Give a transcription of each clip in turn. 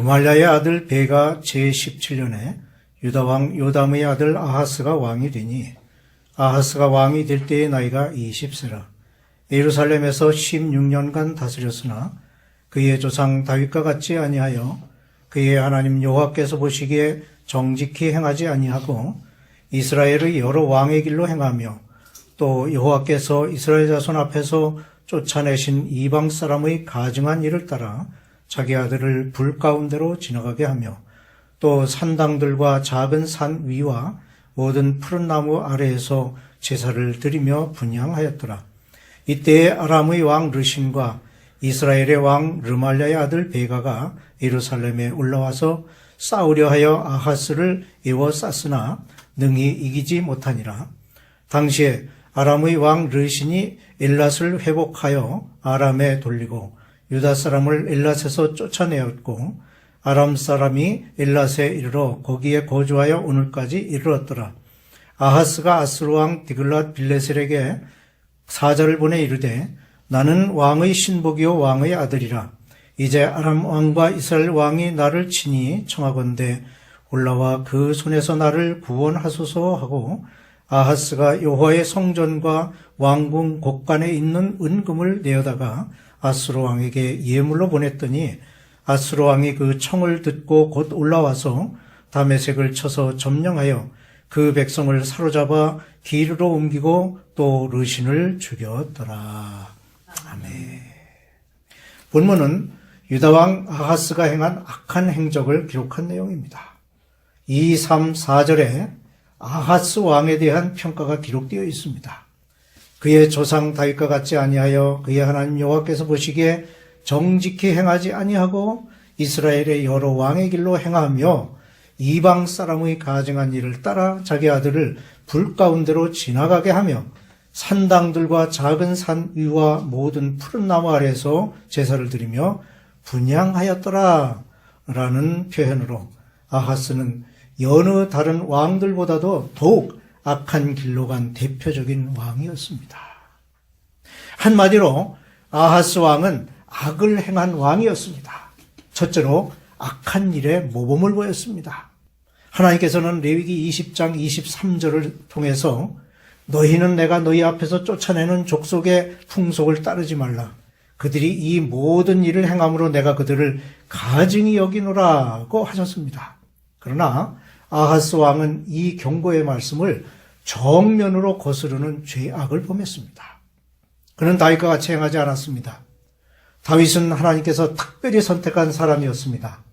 르말랴의 아들 베가 제17년에 유다왕 요담의 아들 아하스가 왕이 되니 아하스가 왕이 될 때의 나이가 20세라. 예루살렘에서 16년간 다스렸으나 그의 조상 다윗과 같지 아니하여 그의 하나님 여호와께서 보시기에 정직히 행하지 아니하고 이스라엘의 여러 왕의 길로 행하며 또 여호와께서 이스라엘 자손 앞에서 쫓아내신 이방 사람의 가증한 일을 따라 자기 아들을 불 가운데로 지나가게 하며 또 산당들과 작은 산 위와 모든 푸른 나무 아래에서 제사를 드리며 분향하였더라. 이때에 아람의 왕 르신과 이스라엘의 왕 르말랴의 아들 베가가 예루살렘에 올라와서 싸우려 하여 아하스를 에워쌌으나 능히 이기지 못하니라. 당시에 아람의 왕 르신이 엘랏을 회복하여 아람에 돌리고 유다 사람을 엘랏에서 쫓아내었고 아람 사람이 엘랏에 이르러 거기에 거주하여 오늘까지 이르렀더라. 아하스가 아스루 왕 디글랏 빌레셀에게 사자를 보내 이르되 나는 왕의 신복이요 왕의 아들이라. 이제 아람 왕과 이스라엘 왕이 나를 치니 청하건대 올라와 그 손에서 나를 구원하소서 하고 아하스가 여호와의 성전과 왕궁 곳간에 있는 은금을 내어다가 아스루 왕에게 예물로 보냈더니 아스루 왕이 그 청을 듣고 곧 올라와서 다메섹을 쳐서 점령하여 그 백성을 사로잡아 기르로 옮기고 또 르신을 죽였더라. 아멘. 본문은 유다왕 아하스가 행한 악한 행적을 기록한 내용입니다. 2, 3, 4절에 아하스 왕에 대한 평가가 기록되어 있습니다. 그의 조상 다윗과 같지 아니하여 그의 하나님 여호와께서 보시기에 정직히 행하지 아니하고 이스라엘의 여러 왕의 길로 행하며 이방 사람의 가증한 일을 따라 자기 아들을 불 가운데로 지나가게 하며 산당들과 작은 산 위와 모든 푸른 나무 아래에서 제사를 드리며 분향하였더라 라는 표현으로 아하스는 여느 다른 왕들보다도 더욱 악한 길로 간 대표적인 왕이었습니다. 한마디로 아하스 왕은 악을 행한 왕이었습니다. 첫째로 악한 일에 모범을 보였습니다. 하나님께서는 레위기 20장 23절을 통해서 너희는 내가 너희 앞에서 쫓아내는 족속의 풍속을 따르지 말라. 그들이 이 모든 일을 행함으로 내가 그들을 가증히 여기노라고 하셨습니다. 그러나 아하스 왕은 이 경고의 말씀을 정면으로 거스르는 죄악을 범했습니다. 그는 다윗과 같이 행하지 않았습니다. 다윗은 하나님께서 특별히 선택한 사람이었습니다.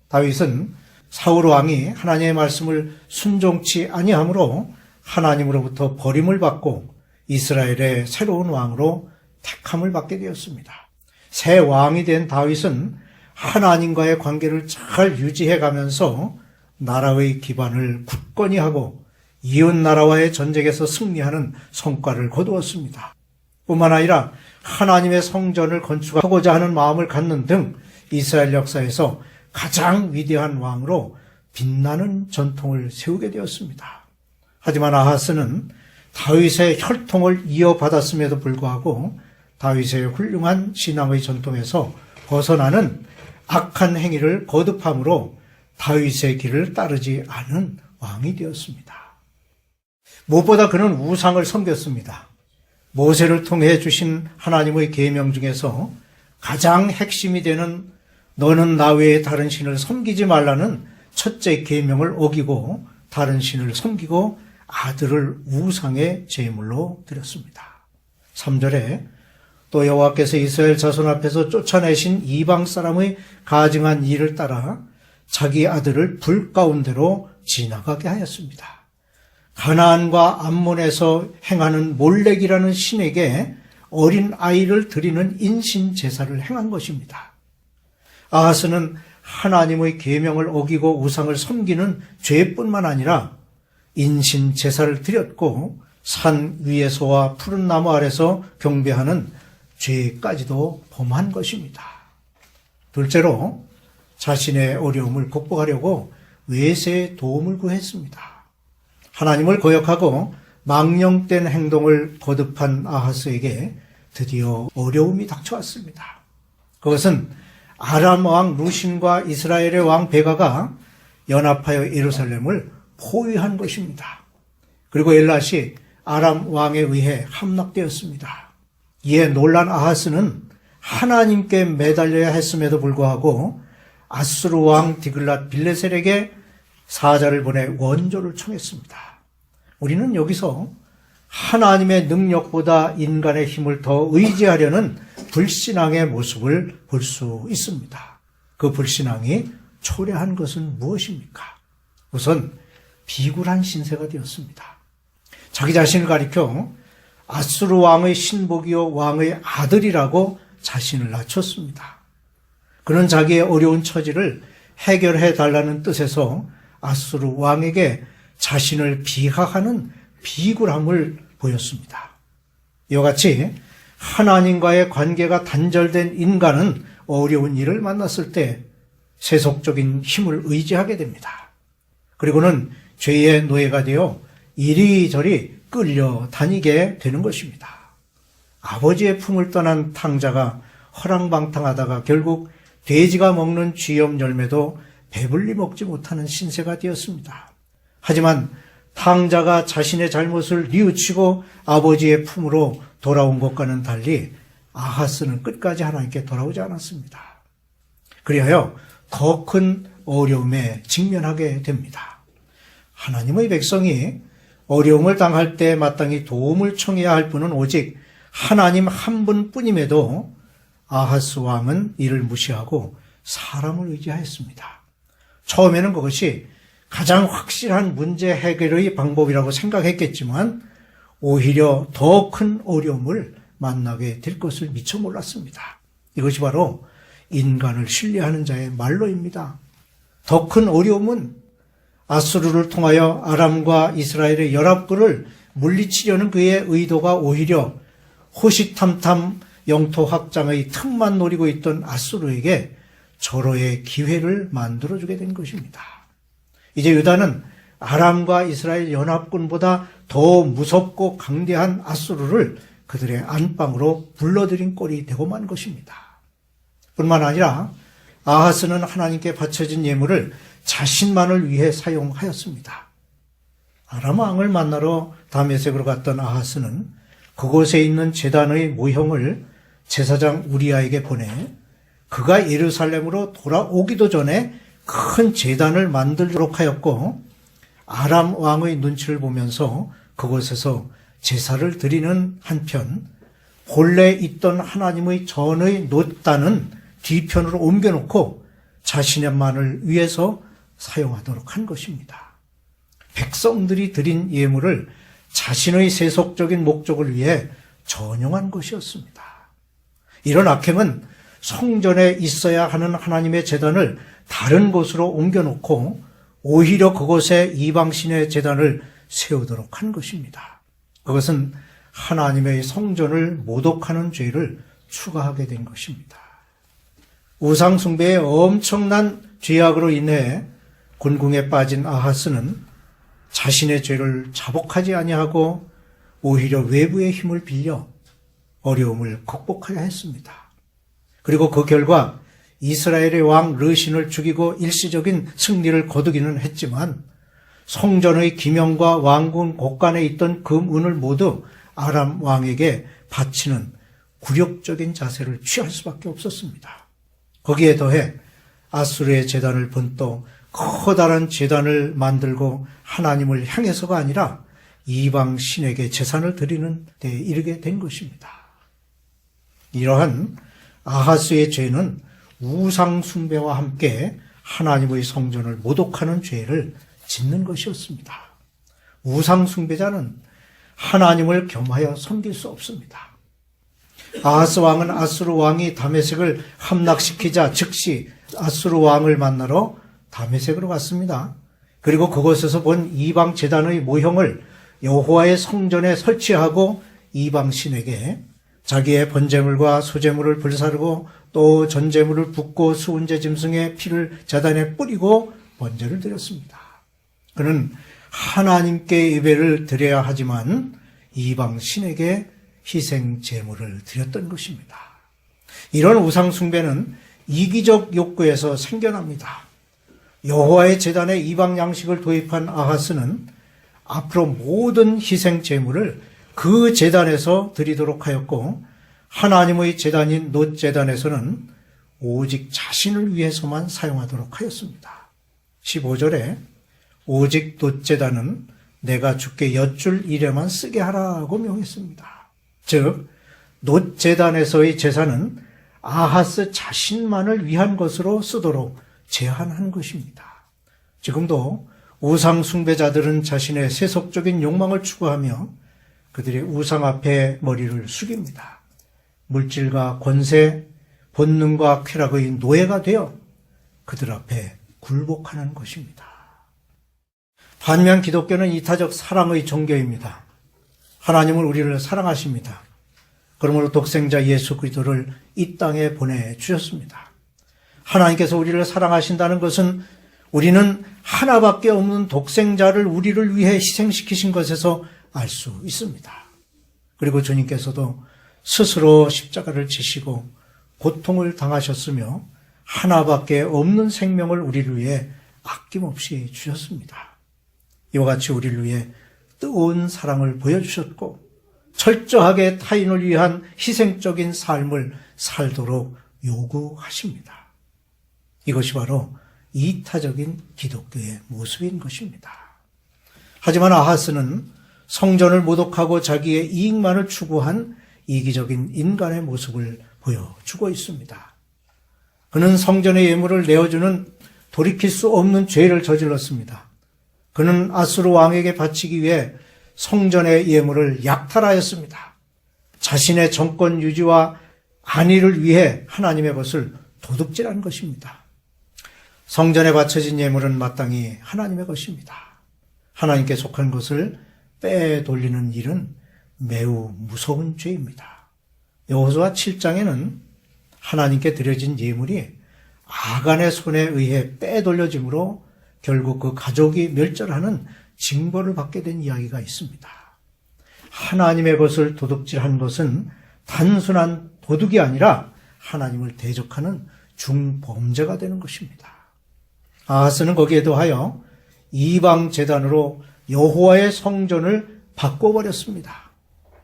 다윗은 사울 왕이 하나님의 말씀을 순종치 아니하므로 하나님으로부터 버림을 받고 이스라엘의 새로운 왕으로 택함을 받게 되었습니다. 새 왕이 된 다윗은 하나님과의 관계를 잘 유지해가면서 나라의 기반을 굳건히 하고 이웃 나라와의 전쟁에서 승리하는 성과를 거두었습니다. 뿐만 아니라 하나님의 성전을 건축하고자 하는 마음을 갖는 등 이스라엘 역사에서 가장 위대한 왕으로 빛나는 전통을 세우게 되었습니다. 하지만 아하스는 다윗의 혈통을 이어받았음에도 불구하고 다윗의 훌륭한 신앙의 전통에서 벗어나는 악한 행위를 거듭함으로 다윗의 길을 따르지 않은 왕이 되었습니다. 무엇보다 그는 우상을 섬겼습니다. 모세를 통해 주신 하나님의 계명 중에서 가장 핵심이 되는 너는 나 외에 다른 신을 섬기지 말라는 첫째 계명을 어기고 다른 신을 섬기고 아들을 우상의 제물로 드렸습니다. 3절에 또 여호와께서 이스라엘 자손 앞에서 쫓아내신 이방 사람의 가증한 일을 따라 자기 아들을 불 가운데로 지나가게 하였습니다. 가나안과 암몬에서 행하는 몰렉이라는 신에게 어린 아이를 드리는 인신 제사를 행한 것입니다. 아하스는 하나님의 계명을 어기고 우상을 섬기는 죄뿐만 아니라 인신 제사를 드렸고 산 위에서와 푸른 나무 아래서 경배하는 죄까지도 범한 것입니다. 둘째로 자신의 어려움을 극복하려고 외세의 도움을 구했습니다. 하나님을 거역하고 망령된 행동을 거듭한 아하스에게 드디어 어려움이 닥쳐왔습니다. 그것은 아람 왕 루신과 이스라엘의 왕 베가가 연합하여 예루살렘을 포위한 것입니다. 그리고 엘랏이 아람 왕에 의해 함락되었습니다. 이에 놀란 아하스는 하나님께 매달려야 했음에도 불구하고 아수르 왕 디글랏 빌레셀에게 사자를 보내 원조를 청했습니다. 우리는 여기서 하나님의 능력보다 인간의 힘을 더 의지하려는 불신앙의 모습을 볼 수 있습니다. 그 불신앙이 초래한 것은 무엇입니까? 우선 비굴한 신세가 되었습니다. 자기 자신을 가리켜 아수르 왕의 신복이요 왕의 아들이라고 자신을 낮췄습니다. 그는 자기의 어려운 처지를 해결해 달라는 뜻에서 아수르 왕에게 자신을 비하하는 비굴함을 보였습니다. 이와 같이 하나님과의 관계가 단절된 인간은 어려운 일을 만났을 때 세속적인 힘을 의지하게 됩니다. 그리고는 죄의 노예가 되어 이리저리 끌려다니게 되는 것입니다. 아버지의 품을 떠난 탕자가 허랑방탕하다가 결국 돼지가 먹는 쥐염 열매도 배불리 먹지 못하는 신세가 되었습니다. 하지만 탕자가 자신의 잘못을 뉘우치고 아버지의 품으로 돌아온 것과는 달리 아하스는 끝까지 하나님께 돌아오지 않았습니다. 그리하여 더 큰 어려움에 직면하게 됩니다. 하나님의 백성이 어려움을 당할 때 마땅히 도움을 청해야 할 분은 오직 하나님 한 분뿐임에도 아하스 왕은 이를 무시하고 사람을 의지하였습니다. 처음에는 그것이 가장 확실한 문제 해결의 방법이라고 생각했겠지만 오히려 더 큰 어려움을 만나게 될 것을 미처 몰랐습니다. 이것이 바로 인간을 신뢰하는 자의 말로입니다. 더 큰 어려움은 아수르를 통하여 아람과 이스라엘의 연합군을 물리치려는 그의 의도가 오히려 호시탐탐 영토 확장의 틈만 노리고 있던 아수르에게 절호의 기회를 만들어주게 된 것입니다. 이제 유다는 아람과 이스라엘 연합군보다 더 무섭고 강대한 아수르를 그들의 안방으로 불러들인 꼴이 되고 만 것입니다. 뿐만 아니라 아하스는 하나님께 바쳐진 예물을 자신만을 위해 사용하였습니다. 아람 왕을 만나러 다메섹으로 갔던 아하스는 그곳에 있는 제단의 모형을 제사장 우리아에게 보내 그가 예루살렘으로 돌아오기도 전에 큰 제단을 만들도록 하였고 아람 왕의 눈치를 보면서 그곳에서 제사를 드리는 한편 본래 있던 하나님의 전의 놋단은 뒤편으로 옮겨놓고 자신의만을 위해서 사용하도록 한 것입니다. 백성들이 드린 예물을 자신의 세속적인 목적을 위해 전용한 것이었습니다. 이런 악행은 성전에 있어야 하는 하나님의 제단을 다른 곳으로 옮겨놓고 오히려 그곳에 이방신의 제단을 세우도록 한 것입니다. 그것은 하나님의 성전을 모독하는 죄를 추가하게 된 것입니다. 우상숭배의 엄청난 죄악으로 인해 곤궁에 빠진 아하스는 자신의 죄를 자복하지 아니하고 오히려 외부의 힘을 빌려 어려움을 극복하려 했습니다. 그리고 그 결과 이스라엘의 왕 르신을 죽이고 일시적인 승리를 거두기는 했지만 성전의 기명과 왕궁 곳간에 있던 금, 은을 모두 아람 왕에게 바치는 굴욕적인 자세를 취할 수밖에 없었습니다. 거기에 더해 아수르의 제단을 번또 커다란 제단을 만들고 하나님을 향해서가 아니라 이방 신에게 제사를 드리는 데에 이르게 된 것입니다. 이러한 아하스의 죄는 우상 숭배와 함께 하나님의 성전을 모독하는 죄를 짓는 것이었습니다. 우상 숭배자는 하나님을 겸하여 섬길 수 없습니다. 아하스 왕은 아수르 왕이 다메섹을 함락시키자 즉시 아수르 왕을 만나러 다메섹으로 갔습니다. 그리고 그곳에서 본 이방 제단의 모형을 여호와의 성전에 설치하고 이방 신에게 자기의 번제물과 소제물을 불사르고 또 전제물을 붓고 수은제 짐승의 피를 제단에 뿌리고 번제를 드렸습니다. 그는 하나님께 예배를 드려야 하지만 이방 신에게 희생 제물을 드렸던 것입니다. 이런 우상 숭배는 이기적 욕구에서 생겨납니다. 여호와의 제단에 이방 양식을 도입한 아하스는 앞으로 모든 희생 제물을 그 제단에서 드리도록 하였고, 하나님의 제단인 놋 제단에서는 오직 자신을 위해서만 사용하도록 하였습니다. 15절에 오직 놋 제단은 내가 주께 여쭐 일에만 쓰게 하라고 명했습니다. 즉 놋 제단에서의 제사는 아하스 자신만을 위한 것으로 쓰도록 제한한 것입니다. 지금도 우상 숭배자들은 자신의 세속적인 욕망을 추구하며 그들의 우상 앞에 머리를 숙입니다. 물질과 권세, 본능과 쾌락의 노예가 되어 그들 앞에 굴복하는 것입니다. 반면 기독교는 이타적 사랑의 종교입니다. 하나님은 우리를 사랑하십니다. 그러므로 독생자 예수 그리스도를 이 땅에 보내주셨습니다. 하나님께서 우리를 사랑하신다는 것은 우리는 하나밖에 없는 독생자를 우리를 위해 희생시키신 것에서 알 수 있습니다. 그리고 주님께서도 스스로 십자가를 지시고 고통을 당하셨으며 하나밖에 없는 생명을 우리를 위해 아낌없이 주셨습니다. 이와 같이 우리를 위해 뜨거운 사랑을 보여주셨고 철저하게 타인을 위한 희생적인 삶을 살도록 요구하십니다. 이것이 바로 이타적인 기독교의 모습인 것입니다. 하지만 아하스는 성전을 모독하고 자기의 이익만을 추구한 이기적인 인간의 모습을 보여주고 있습니다. 그는 성전의 예물을 내어주는 돌이킬 수 없는 죄를 저질렀습니다. 그는 아수르 왕에게 바치기 위해 성전의 예물을 약탈하였습니다. 자신의 정권 유지와 안위를 위해 하나님의 것을 도둑질한 것입니다. 성전에 바쳐진 예물은 마땅히 하나님의 것입니다. 하나님께 속한 것을 빼돌리는 일은 매우 무서운 죄입니다. 여호수아 7장에는 하나님께 드려진 예물이 아간의 손에 의해 빼돌려짐으로 결국 그 가족이 멸절하는 징벌을 받게 된 이야기가 있습니다. 하나님의 것을 도둑질한 것은 단순한 도둑이 아니라 하나님을 대적하는 중범죄가 되는 것입니다. 아하스는 거기에 더하여 이방 제단으로 여호와의 성전을 바꿔버렸습니다.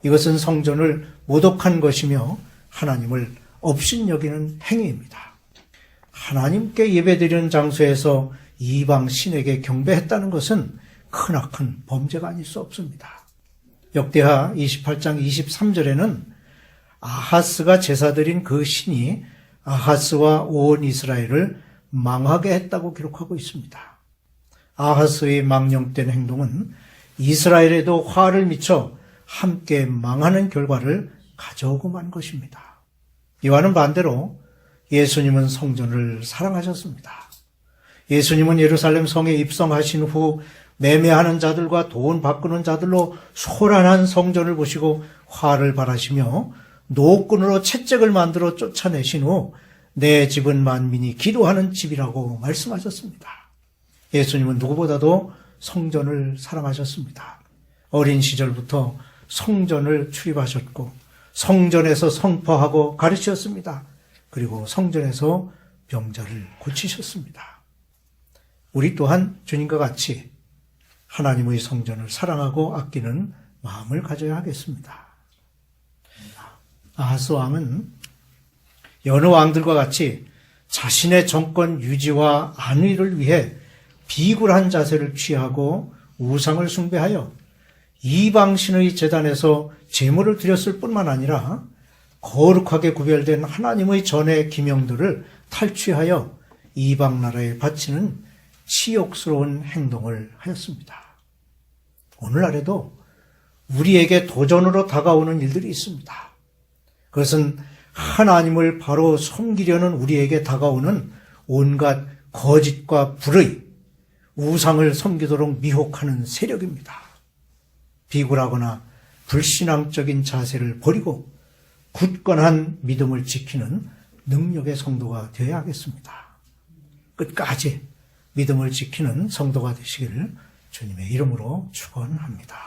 이것은 성전을 모독한 것이며 하나님을 업신여기는 행위입니다. 하나님께 예배드리는 장소에서 이방 신에게 경배했다는 것은 크나큰 범죄가 아닐 수 없습니다. 역대하 28장 23절에는 아하스가 제사드린 그 신이 아하스와 온 이스라엘을 망하게 했다고 기록하고 있습니다. 아하스의 망령된 행동은 이스라엘에도 화를 미쳐 함께 망하는 결과를 가져오고 만 것입니다. 이와는 반대로 예수님은 성전을 사랑하셨습니다. 예수님은 예루살렘 성에 입성하신 후 매매하는 자들과 돈 바꾸는 자들로 소란한 성전을 보시고 화를 발하시며 노끈으로 채찍을 만들어 쫓아내신 후 내 집은 만민이 기도하는 집이라고 말씀하셨습니다. 예수님은 누구보다도 성전을 사랑하셨습니다. 어린 시절부터 성전을 출입하셨고 성전에서 선포하고 가르치셨습니다. 그리고 성전에서 병자를 고치셨습니다. 우리 또한 주님과 같이 하나님의 성전을 사랑하고 아끼는 마음을 가져야 하겠습니다. 아하스 왕은 여느 왕들과 같이 자신의 정권 유지와 안위를 위해 비굴한 자세를 취하고 우상을 숭배하여 이방신의 제단에서 제물을 드렸을 뿐만 아니라 거룩하게 구별된 하나님의 전의 기명들을 탈취하여 이방 나라에 바치는 치욕스러운 행동을 하였습니다. 오늘날에도 우리에게 도전으로 다가오는 일들이 있습니다. 그것은 하나님을 바로 섬기려는 우리에게 다가오는 온갖 거짓과 불의, 우상을 섬기도록 미혹하는 세력입니다. 비굴하거나 불신앙적인 자세를 버리고 굳건한 믿음을 지키는 능력의 성도가 되어야 하겠습니다. 끝까지 믿음을 지키는 성도가 되시기를 주님의 이름으로 축원합니다.